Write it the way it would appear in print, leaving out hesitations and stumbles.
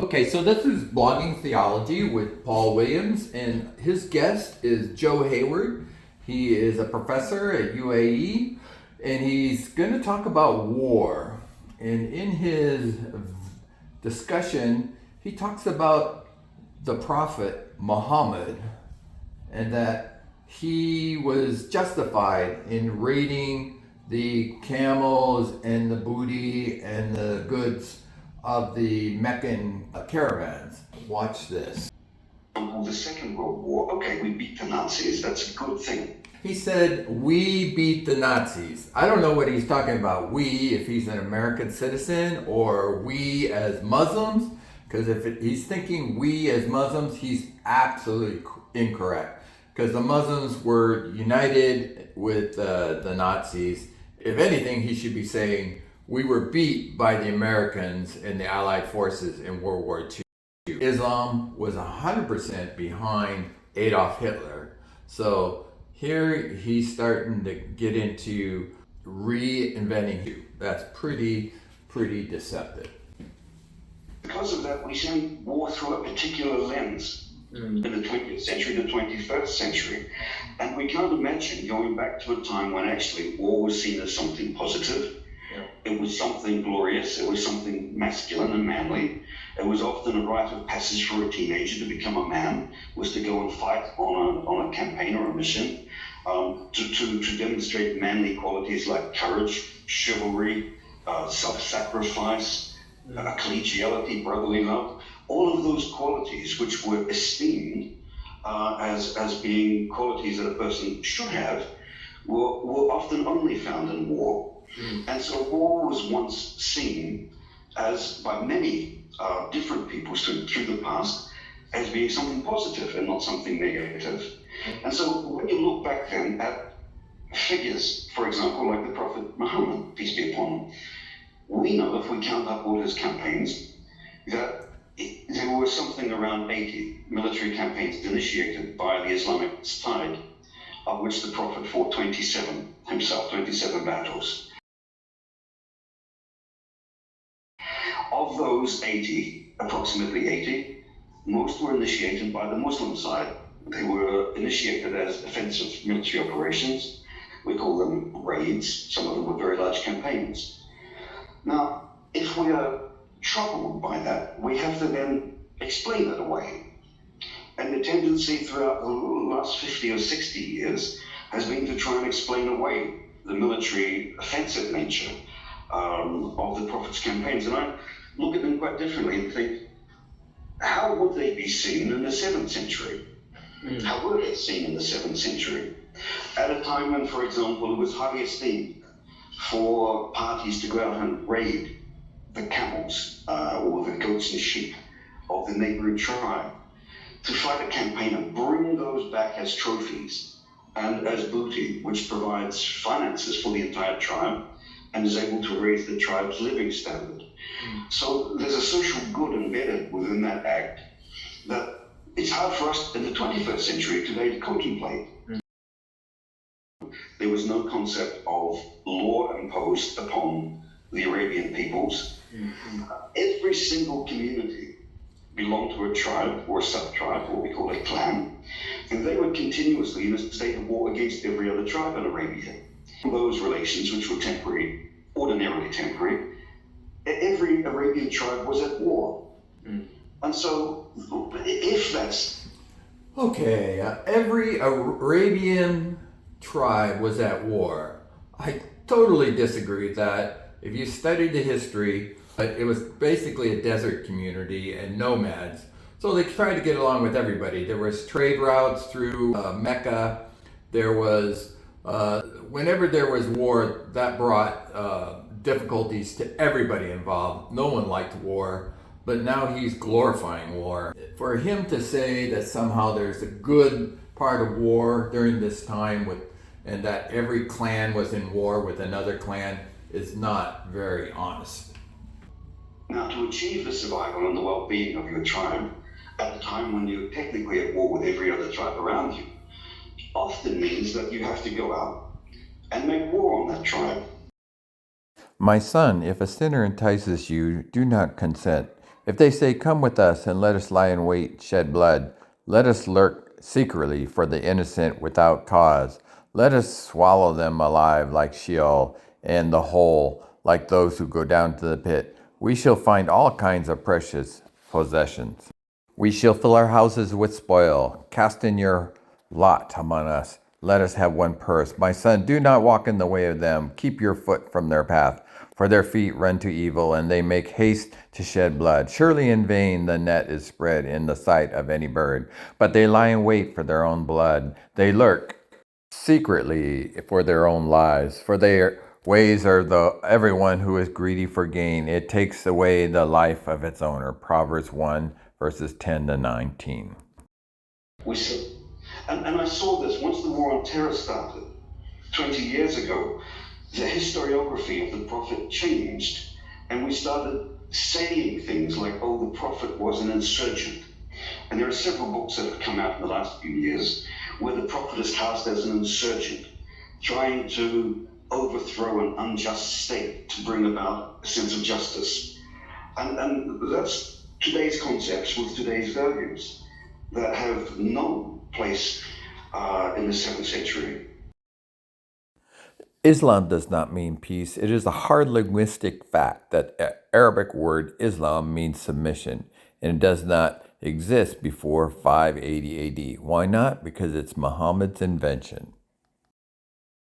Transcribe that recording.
Okay, so this is Blogging Theology with Paul Williams, and his guest is Joe Hayward. He is a professor at UAE, and he's going to talk about war. And in his discussion, he talks about the Prophet Muhammad and that he was justified in raiding the camels and the booty and the goods of the Meccan caravans. Watch this. The Second World War, okay, we beat the Nazis, that's a good thing. He said, we beat the Nazis. I don't know what he's talking about, we, if he's an American citizen, or we as Muslims, because if he's thinking we as Muslims, he's absolutely incorrect. Because the Muslims were united with the Nazis. If anything, he should be saying, we were beat by the Americans and the Allied forces in World War II. Islam was 100% behind Adolf Hitler. So here he's starting to get into reinventing you. That's pretty deceptive. Because of that, we see war through a particular lens in the 20th century, the 21st century. And we can't imagine going back to a time when actually war was seen as something positive. It was something glorious, it was something masculine and manly. It was often a rite of passage for a teenager to become a man, was to go and fight on a campaign or a mission, to demonstrate manly qualities like courage, chivalry, self-sacrifice, collegiality, brotherly love. All of those qualities which were esteemed as being qualities that a person should have were often only found in war. And so war was once seen as, by many different people through the past, as being something positive and not something negative. And so when you look back then at figures, for example, like the Prophet Muhammad, peace be upon him, we know, if we count up all his campaigns, that there were something around 80 military campaigns initiated by the Islamic side, of which the Prophet fought 27 himself, 27 battles. Of those 80, approximately 80, most were initiated by the Muslim side. They were initiated as offensive military operations. We call them raids. Some of them were very large campaigns. Now, if we are troubled by that, we have to then explain it away. And the tendency throughout the last 50 or 60 years has been to try and explain away the military offensive nature of the Prophet's campaigns. And I look at them quite differently and think, how would they be seen in the 7th century? How were they seen in the 7th century? At a time when, for example, it was highly esteemed for parties to go out and raid the camels or the goats and sheep of the neighboring tribe, to fight a campaign and bring those back as trophies and as booty, which provides finances for the entire tribe and is able to raise the tribe's living standard. So there's a social good embedded within that act that it's hard for us in the 21st century today to contemplate. There was no concept of law imposed upon the Arabian peoples. Every single community belonged to a tribe or a sub-tribe, what we call a clan, and they were continuously in a state of war against every other tribe in Arabia. Those relations, which were temporary, ordinarily temporary, every Arabian tribe was at war. And so, if that's... Okay, every Arabian tribe was at war. I totally disagree with that. If you studied the history, it was basically a desert community and nomads. So they tried to get along with everybody. There was trade routes through Mecca. There was, whenever there was war, that brought difficulties to everybody involved. No one liked war, but now he's glorifying war. For him to say that somehow there's a good part of war during this time and that every clan was in war with another clan is not very honest. Now, to achieve the survival and the well-being of your tribe at a time when you're technically at war with every other tribe around you often means that you have to go out and make war on that tribe. My son, if a sinner entices you, do not consent. If they say, "Come with us and let us lie in wait, shed blood, let us lurk secretly for the innocent without cause, let us swallow them alive like Sheol, and the whole like those who go down to the pit, we shall find all kinds of precious possessions. We shall fill our houses with spoil. Cast in your lot among us. Let us have one purse. My son, do not walk in the way of them. Keep your foot from their path. For their feet run to evil, and they make haste to shed blood. Surely in vain the net is spread in the sight of any bird. But they lie in wait for their own blood. They lurk secretly for their own lives. For their ways are everyone who is greedy for gain. It takes away the life of its owner. Proverbs 1, verses 10 to 19. We saw, and I saw this once the war on terror started 20 years ago. The historiography of the Prophet changed, and we started saying things like, oh, the Prophet was an insurgent. And there are several books that have come out in the last few years where the Prophet is cast as an insurgent, trying to overthrow an unjust state to bring about a sense of justice. And that's today's concepts with today's values that have no place in the 7th century. Islam does not mean peace. It is a hard linguistic fact that the Arabic word Islam means submission, and it does not exist before 580 AD. Why not? Because it's Muhammad's invention.